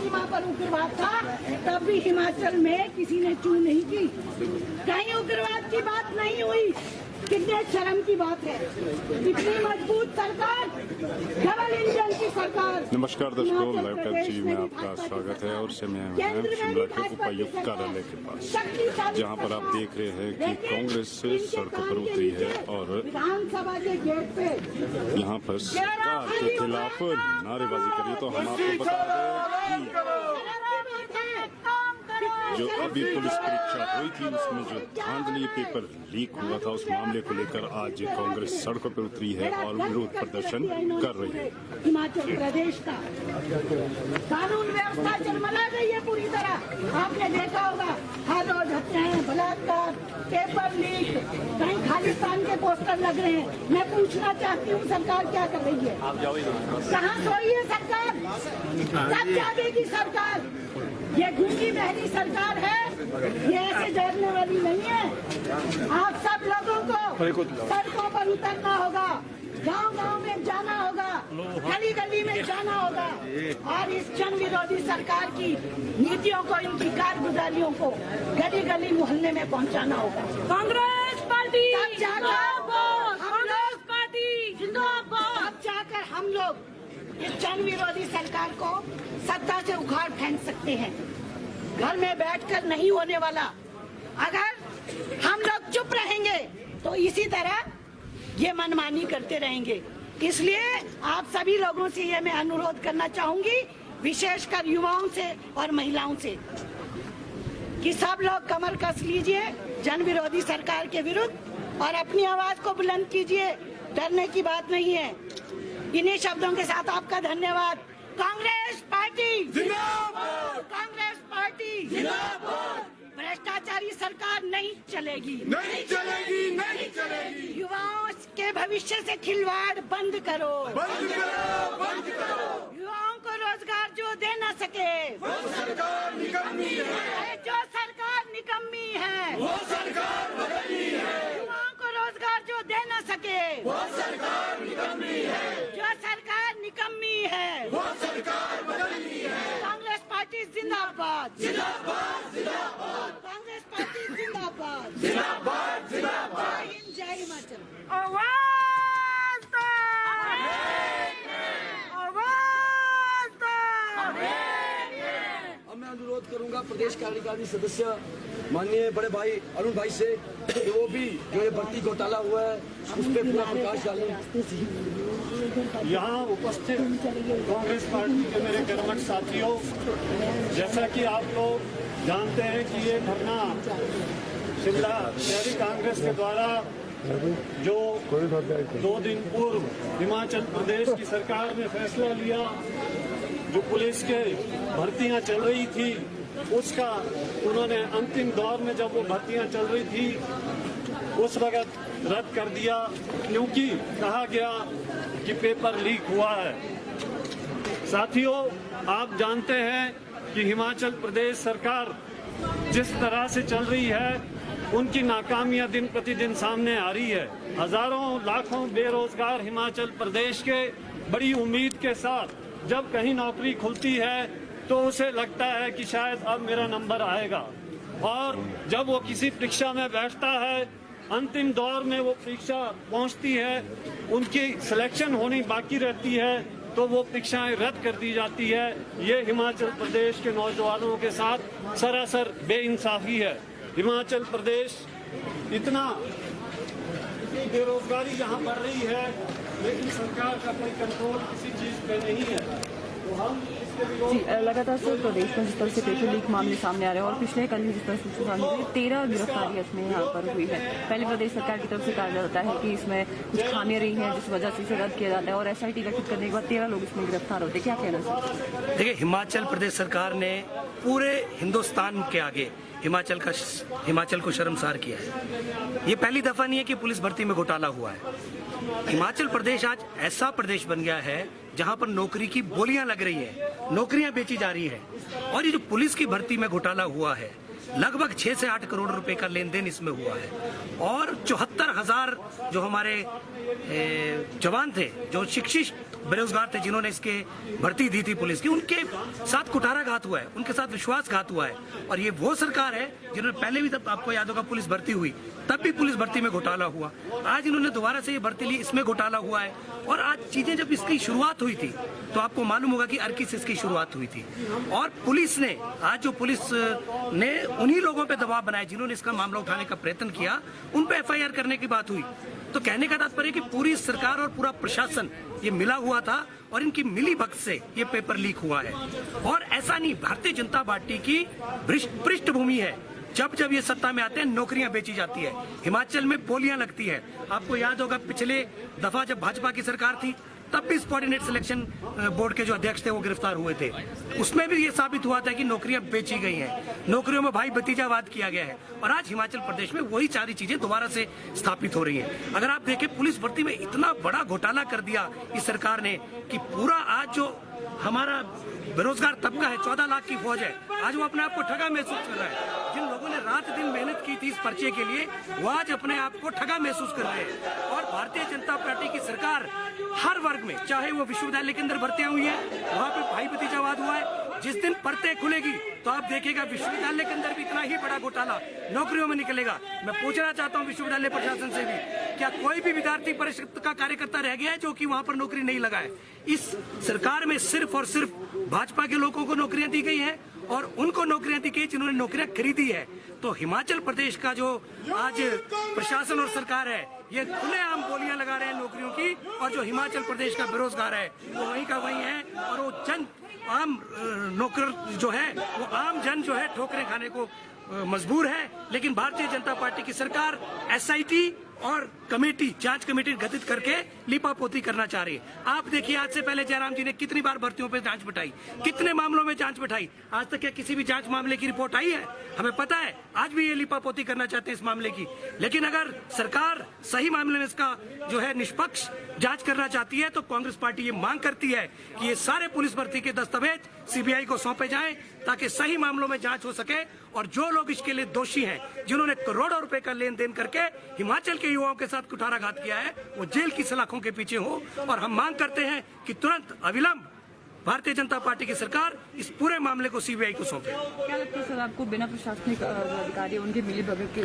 सीमा पर उग्रवाद था, तब भी हिमाचल में किसी ने चू नहीं की, कहीं उग्रवाद की बात नहीं हुई। कितने शर्म की बात है। इतनी मजबूत सरकार, डबल इंजन की सरकार। नमस्कार दर्शकों, लाइव टेलीविजन में आपका स्वागत है और समय है शिमला के उपायुक्त कार्यालय के पास, जहां पर आप देख रहे हैं कि कांग्रेस सड़कों पर उतरी है और विधानसभा के गेट पे यहां पर सरकार के खिलाफ नारेबाजी करी। तो हम आपको बता दें कि जो अभी पुलिस परीक्षा हुई थी उसमें जो धांधली पेपर लीक हुआ था, उस मामले को लेकर आज कांग्रेस सड़कों पर उतरी है और विरोध प्रदर्शन कर रही है। हिमाचल प्रदेश का कानून व्यवस्था चरमरा गई है पूरी तरह। आपने देखा होगा हर रोज हत्याएं, बलात्कार, पेपर लीक, कहीं खालिस्तान के पोस्टर लग रहे हैं। मैं पूछना चाहती हूँ सरकार क्या कर रही है? कहाँ सोई है सरकार? कब जागेगी सरकार? ये गूंगी बहरी सरकार है, ये ऐसे डरने वाली नहीं है। आप सब लोगों को सड़कों पर उतरना होगा, गांव-गांव में जाना होगा, गली-गली में जाना होगा और इस जन विरोधी सरकार की नीतियों को, इनकी कारगुजारियों को गली-गली मोहल्ले में पहुंचाना होगा। कांग्रेस पार्टी अब जाकर हम लोग इस जन विरोधी सरकार को सत्ता से उखाड़ फेंक सकते हैं। घर में बैठकर नहीं होने वाला। अगर हम लोग चुप रहेंगे तो इसी तरह ये मनमानी करते रहेंगे। इसलिए आप सभी लोगों से ये मैं अनुरोध करना चाहूंगी, विशेषकर युवाओं से और महिलाओं से, कि सब लोग कमर कस लीजिए जन विरोधी सरकार के विरुद्ध और अपनी आवाज को बुलंद कीजिए। डरने की बात नहीं है। इन्हीं शब्दों के साथ आपका धन्यवाद। कांग्रेस पार्टी जिंदाबाद, कांग्रेस पार्टी जिंदाबाद। भ्रष्टाचारी सरकार नहीं चलेगी, नहीं चलेगी, नहीं चलेगी। युवाओं के भविष्य से खिलवाड़ बंद करो, बंद करो, बंद करो। युवाओं को रोजगार जो दे न सके वो सरकार निकम्मी है, जो सरकार निकम्मी है वो सरकार बदली है। युवाओं को रोजगार जो दे न सके वो सरकार निकम्मी है, जो सरकार निकम्मी है वो सरकार बदली है। कांग्रेस पार्टी जिंदाबाद, जिंदाबाद, जिंदाबाद, कांग्रेस पार्टी जिंदाबाद, जिंदाबाद, जिंदाबाद। जय हिंद, जय हिमाचल। आवाज दो, आवाज दो। अब मैं अनुरोध करूंगा प्रदेश कार्यकारिणी सदस्य माननीय बड़े भाई अरुण भाई से कि वो भी जो ये भर्ती घोटाला हुआ है उस पर पूरा प्रकाश डालें। यहाँ उपस्थित कांग्रेस पार्टी के मेरे कर्मठ साथियों, जैसा कि आप लोग जानते हैं कि ये धरना शिमला शहरी कांग्रेस के द्वारा जो 2 दिन पूर्व हिमाचल प्रदेश की सरकार ने फैसला लिया, जो पुलिस के भर्तियां चल रही थी उसका उन्होंने अंतिम दौर में जब वो भर्तियां चल रही थी उस वक्त रद्द कर दिया, क्योंकि कहा गया कि पेपर लीक हुआ है। साथियों, आप जानते हैं कि हिमाचल प्रदेश सरकार जिस तरह से चल रही है उनकी नाकामियां दिन प्रतिदिन सामने आ रही है। हजारों लाखों बेरोजगार हिमाचल प्रदेश के बड़ी उम्मीद के साथ जब कहीं नौकरी खुलती है तो उसे लगता है कि शायद अब मेरा नंबर आएगा, और जब वो किसी परीक्षा में बैठता है, अंतिम दौर में वो परीक्षा पहुंचती है, उनकी सिलेक्शन होनी बाकी रहती है तो वो परीक्षाएं रद्द कर दी जाती है। ये हिमाचल प्रदेश के नौजवानों के साथ सरासर बेइंसाफी है। हिमाचल प्रदेश इतनी बेरोजगारी यहाँ बढ़ रही है लेकिन सरकार का कोई कंट्रोल किसी चीज पे नहीं है। तो हम जी, लगातार सर प्रदेश में जिस तरह से पेपर लीक मामले सामने आ रहे हैं और पिछले कल ही जिस तरह सूचना सामने आई, 13 गिरफ्तारियां इसमें यहाँ पर हुई है। पहले प्रदेश सरकार की तरफ से कहा जाता है कि इसमें कुछ खामियां रही हैं जिस वजह से इसे रद्द किया जाता है और SIT गठित करने के बाद 13 लोग इसमें गिरफ्तार होते। क्या कहना सर? देखिए, हिमाचल प्रदेश सरकार ने पूरे हिंदुस्तान के आगे हिमाचल को शर्मसार किया है। ये पहली दफा नहीं है कि पुलिस भर्ती में घोटाला हुआ है। हिमाचल प्रदेश आज ऐसा प्रदेश बन गया है जहां पर नौकरी की बोलियां लग रही है, नौकरियां बेची जा रही है, और ये जो पुलिस की भर्ती में घोटाला हुआ है, लगभग 6 से 8 करोड़ रुपए का लेन देन इसमें हुआ है, और 74,000 जो हमारे जवान थे, जो शिक्षित बेरोजगार थे जिन्होंने इसके भर्ती दी थी पुलिस की, उनके साथ कुठाराघात हुआ है, उनके साथ विश्वासघात हुआ है। और ये वो सरकार है जिन्होंने पहले भी, तब आपको याद होगा पुलिस भर्ती हुई तब भी पुलिस भर्ती में घोटाला हुआ, आज इन्होंने दोबारा से ये भर्ती ली, इसमें घोटाला हुआ है। और आज चीजें जब इसकी शुरुआत हुई थी तो आपको मालूम होगा कि अर्की से इसकी शुरुआत हुई थी, और पुलिस ने, आज जो पुलिस ने उन्हीं लोगों पे दबाव बनाया जिन्होंने इसका मामला उठाने का प्रयत्न किया, उन पे एफआईआर करने की बात हुई। तो कहने का तात्पर्य कि पूरी सरकार और पूरा प्रशासन ये मिला हुआ था और इनकी मिली भगत से ये पेपर लीक हुआ है। और ऐसा नहीं, भारतीय जनता पार्टी की पृष्ठभूमि है, जब जब ये सत्ता में आते हैं नौकरियां बेची जाती है, हिमाचल में बोलियां लगती है। आपको याद होगा पिछले दफा जब भाजपा की सरकार थी तब भी सबॉर्डिनेट सिलेक्शन बोर्ड के जो अध्यक्ष थे वो गिरफ्तार हुए थे, उसमें भी ये साबित हुआ था कि नौकरियां बेची गई हैं, नौकरियों में भाई भतीजावाद किया गया है। और आज हिमाचल प्रदेश में वही सारी चीजें दोबारा से स्थापित हो रही हैं। अगर आप देखें पुलिस भर्ती में इतना बड़ा घोटाला कर दिया इस सरकार ने कि पूरा आज जो हमारा बेरोजगार तबका है, 14 लाख की फौज है, आज वो अपने आप को ठगा महसूस कर रहा है। जिन लोगों ने रात दिन मेहनत की थी इस पर्चे के लिए, वो आज अपने आप को ठगा महसूस कर रहे हैं। और भारतीय जनता पार्टी की सरकार हर वर्ग में, चाहे वो विश्वविद्यालय के अंदर भर्तियां हुई है, वहाँ पे भाई भतीजावाद हुआ है, जिस दिन परतें खुलेगी तो आप देखेगा विश्वविद्यालय के अंदर भी इतना ही बड़ा घोटाला नौकरियों में निकलेगा। मैं पूछना चाहता हूँ विश्वविद्यालय प्रशासन से भी, क्या कोई भी विद्यार्थी परिषद का कार्यकर्ता रह गया है जो कि वहाँ पर नौकरी नहीं लगा है? इस सरकार में सिर्फ और सिर्फ भाजपा के लोगों को नौकरियां दी गई हैं और उनको नौकरियां दी गई जिन्होंने नौकरियां खरीदी है। तो हिमाचल प्रदेश का जो आज प्रशासन और सरकार है, ये खुलेआम बोलियां लगा रहे हैं नौकरियों की, और जो हिमाचल प्रदेश का बेरोजगार है वो वहीं का वहीं है। और वो जन आम नौकर जो है, वो आम जन जो है ठोकरें खाने को मजबूर है। लेकिन भारतीय जनता पार्टी की सरकार एसआईटी और कमेटी, जांच कमेटी गठित करके लीपापोती करना चाह रही है। आप देखिए, आज से पहले जयराम जी ने कितनी बार भर्तियों पे जांच बिठाई, कितने मामलों में जांच बिठाई, आज तक क्या किसी भी जांच मामले की रिपोर्ट आई है? हमें पता है आज भी ये लीपापोती करना चाहते हैं इस मामले की। लेकिन अगर सरकार सही मामले में इसका जो है निष्पक्ष जांच करना चाहती है तो कांग्रेस पार्टी ये मांग करती है कि ये सारे पुलिस भर्ती के दस्तावेज सीबीआई को सौंपे जाएं ताकि सही मामलों में जांच हो सके, और जो लोग इसके लिए दोषी हैं, जिन्होंने करोड़ों रुपए का लेन देन करके हिमाचल के युवाओं के साथ कुठाराघात किया है, वो जेल की सलाखों के पीछे हो। और हम मांग करते हैं कि तुरंत अविलंब भारतीय जनता पार्टी की सरकार इस पूरे मामले को सीबीआई को सौंपे। क्या लगता है सर आपको, बिना प्रशासनिक अधिकारी उनके मिली भगत के,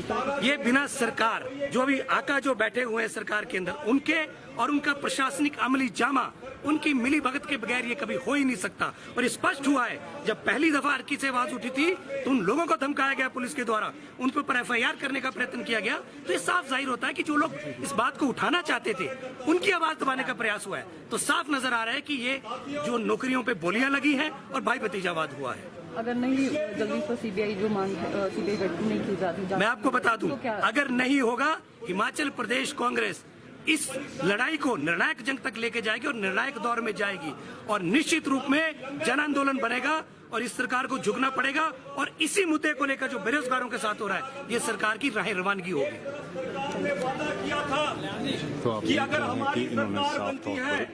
ये बिना सरकार, जो अभी आका जो बैठे हुए हैं सरकार के अंदर, उनके और उनका प्रशासनिक अमली जामा, उनकी मिली भगत के बगैर ये कभी हो ही नहीं सकता। और स्पष्ट हुआ है, जब पहली दफा अर्की से आवाज उठी थी तो उन लोगों को धमकाया गया पुलिस के द्वारा, उन पर एफआईआर करने का प्रयत्न किया गया। तो ये साफ जाहिर होता है कि जो लोग इस बात को उठाना चाहते थे उनकी आवाज दबाने का प्रयास हुआ है। तो साफ नजर आ रहा है कि ये जो नौकरियों पे बोलियां लगी हैं और भाई भतीजावाद हुआ है। अगर नहीं जल्दी से सीबीआई जो मांग सीबीआई गठन नहीं की जाती, मैं आपको बता दूं, अगर नहीं होगा हिमाचल प्रदेश कांग्रेस इस लड़ाई को निर्णायक जंग तक लेके जाएगी और निर्णायक दौर में जाएगी, और निश्चित रूप में जन आंदोलन बनेगा और इस सरकार को झुकना पड़ेगा। और इसी मुद्दे को लेकर जो बेरोजगारों के साथ हो रहा है, ये सरकार की राह रवानगी होगी। तो आप कि अगर देख रहे हैं हमारी कि इन्होंने सरकार साफ बनती तौर है पर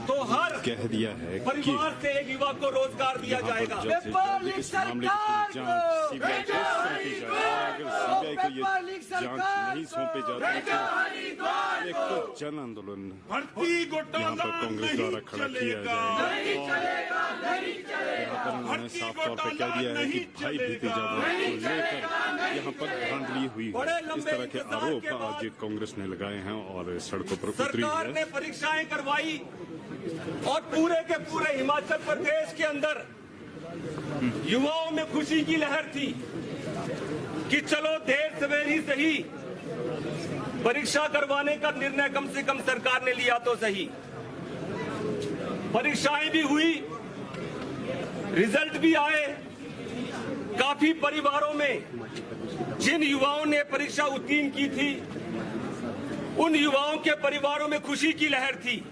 तो हर कह दिया है कि परिवार से एक युवक को रोजगार दिया जाएगा। जल्द से जल्द इस मामले की जांच सीबीआई को सौंपी जाए। अगर सीबीआई को ये जांच नहीं सौंपी जाती तो एक जन आंदोलन यहाँ पर कांग्रेस द्वारा खड़ा किया जाएगा। यहाँ पर उन्होंने साफ तौर पर कह दिया है कि भाई भतीजावाद को लेकर यहाँ पर धांधली हुई है। इस तरह के आरोप आज कांग्रेस ने लगाए हैं और सड़कों पर उतरी सरकार है। ने परीक्षाएं करवाई और पूरे के पूरे हिमाचल प्रदेश के अंदर युवाओं में खुशी की लहर थी कि चलो देर सवेर ही सही परीक्षा करवाने का निर्णय कम से कम सरकार ने लिया तो सही। परीक्षाएं भी हुई, रिजल्ट भी आए। काफी परिवारों में जिन युवाओं ने परीक्षा उत्तीर्ण की थी, उन युवाओं के परिवारों में खुशी की लहर थी।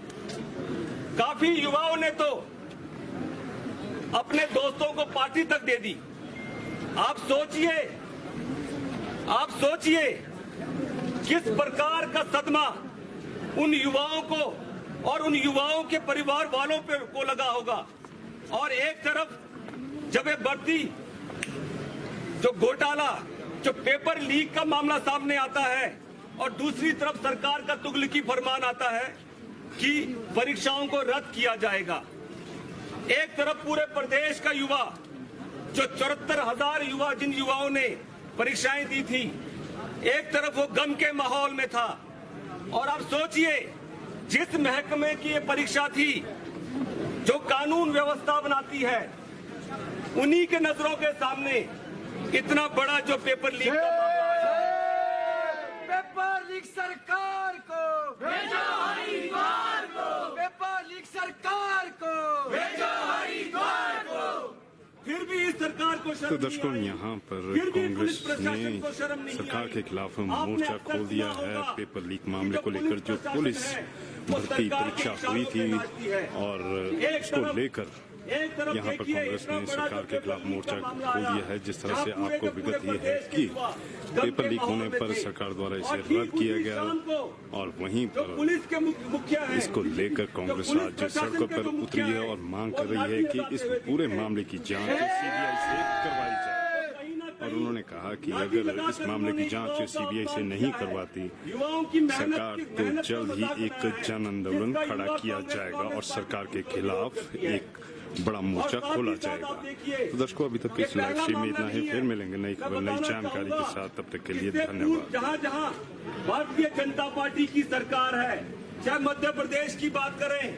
काफी युवाओं ने तो अपने दोस्तों को पार्टी तक दे दी। आप सोचिए किस प्रकार का सदमा उन युवाओं को और उन युवाओं के परिवार वालों पर को लगा होगा। और एक तरफ जब ये भर्ती जो घोटाला, जो पेपर लीक का मामला सामने आता है, और दूसरी तरफ सरकार का तुगलकी फरमान आता है, कि परीक्षाओं को रद्द किया जाएगा। एक तरफ पूरे प्रदेश का युवा, जो 74,000 युवा, जिन युवाओं ने परीक्षाएं दी थी, एक तरफ वो गम के माहौल में था। और आप सोचिए, जिस महकमे की ये परीक्षा थी, जो कानून व्यवस्था बनाती है, उन्हीं के नजरों के सामने इतना बड़ा जो पेपर लीक का मामला है। पेपर लीक सरकार को भेजो हरिद्वार को, पेपर लीक सरकार को भेजो हरिद्वार को। फिर भी इस सरकार को तो शर्म दर्शकों, नहीं आई। यहाँ पर फिर भी कांग्रेस पुलिस प्रशासन ने को शर्म नहीं सरकार आई। के खिलाफ आपने मोर्चा अक्सर खोल दिया सुना है होगा पेपर लीक कि मामले जो को लेकर। जो पुलिस भर्ती परीक्षा हुई थी और उसको लेकर यहाँ पर कांग्रेस ने सरकार के खिलाफ मोर्चा खोल दिया है। जिस तरह से आपको विगत ये है कि पेपर लीक होने पर सरकार द्वारा इसे रद्द किया गया और वहीं पर पुलिस के मुखिया हैं, इसको लेकर कांग्रेस आज सड़कों पर उतरी है और मांग कर रही है कि इस पूरे मामले की जांच सीबीआई से करवाई जाए। और उन्होंने कहा कि अगर इस मामले की जांच सीबीआई से नहीं करवाती, सरकार तो जल्द ही एक जन आंदोलन खड़ा किया जाएगा और सरकार के खिलाफ एक बड़ा मोर्चा खोला जाएगा। तो दर्शकों, अभी तक इस लाइव स्ट्रीम में इतना ही। फिर मिलेंगे नई खबर, नई जानकारी के साथ। तब तक के लिए धन्यवाद। जहाँ जहाँ भारतीय जनता पार्टी की सरकार है, चाहे मध्य प्रदेश की बात करें,